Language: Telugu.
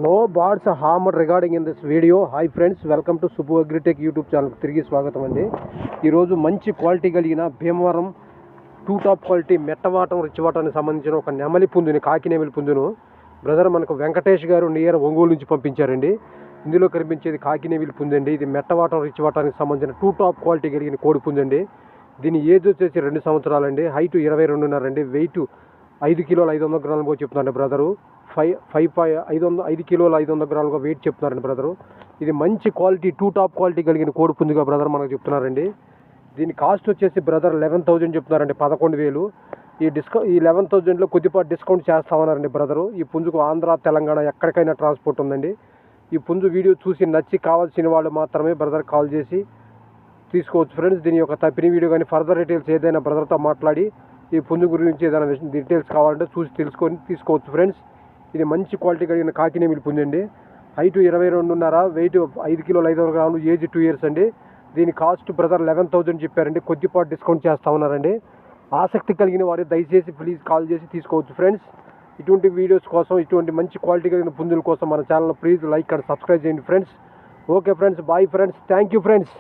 No birds harm regarding in this video. Hi friends, welcome to Subbu Agritech YouTube ఛానల్కి తిరిగి స్వాగతం అండి. ఈరోజు మంచి క్వాలిటీ కలిగిన భీమవరం టూ టాప్ క్వాలిటీ మెట్టవాటం రిచ్చివాటానికి సంబంధించిన ఒక నెమలి పుంజుని, కాకి నెమలి పుంజును బ్రదర్ మనకు వెంకటేష్ గారు నియర్ ఒంగోలు నుంచి పంపించారండి. ఇందులో కనిపించేది కాకి నెమలి పుంజండి. ఇది మెట్టవాటం రిచ్చివాటానికి సంబంధించిన టూ టాప్ క్వాలిటీ కలిగిన కోడి పుంజండి. దీని ఏజ్ వచ్చేసి 2 సంవత్సరాలండి. హైట్ 22.5 అండి. వెయిట్ 5 కిలోల 500 గ్రాములుగా చెప్తున్నారండి బ్రదరు. 5 కిలోల 500 గ్రాములుగా వెయిట్ చెప్తున్నారండి బ్రదరు. ఇది మంచి క్వాలిటీ టూ టాప్ క్వాలిటీ కలిగిన కోడి పుంజుగా బ్రదర్ మనకు చెప్తున్నారండి. దీని కాస్ట్ వచ్చేసి బ్రదర్ 11,000 చెప్తున్నారండి. 11,000. ఈ 11,000లో కొద్దిపాటు డిస్కౌంట్ చేస్తామన్నారండి బ్రదరు. ఈ పుంజుకు ఆంధ్ర, తెలంగాణ ఎక్కడికైనా ట్రాన్స్పోర్ట్ ఉందండి. ఈ పుంజు వీడియో చూసి నచ్చి కావాల్సిన వాళ్ళు మాత్రమే బ్రదర్ కాల్ చేసి తీసుకోవచ్చు ఫ్రెండ్స్. దీని యొక్క తప్పిన వీడియో కానీ ఫర్దర్ డీటెయిల్స్ ఏదైనా బ్రదర్తో మాట్లాడి ఈ పుంజు గురించి ఏదైనా డీటెయిల్స్ కావాలంటే చూసి తెలుసుకొని తీసుకోవచ్చు ఫ్రెండ్స్. ఇది మంచి క్వాలిటీ కలిగిన కాకి నెమలి పుంజండి. హైట్ 22.5, వెయిట్ 5 కిలోల 500 గ్రాములు, ఏజ్ 2 years అండి. దీని కాస్ట్ బ్రదర్ 11,000 చెప్పారండి. కొద్దిపాటు డిస్కౌంట్ చేస్తా ఉన్నారండి. ఆసక్తి కలిగిన వారు దయచేసి ప్లీజ్ కాల్ చేసి తీసుకోవచ్చు ఫ్రెండ్స్. ఇటువంటి వీడియోస్ కోసం, ఇటువంటి మంచి క్వాలిటీ కలిగిన పుంజుల కోసం మన channel please like and subscribe చేయండి friends. Okay friends, bye friends, thank you friends.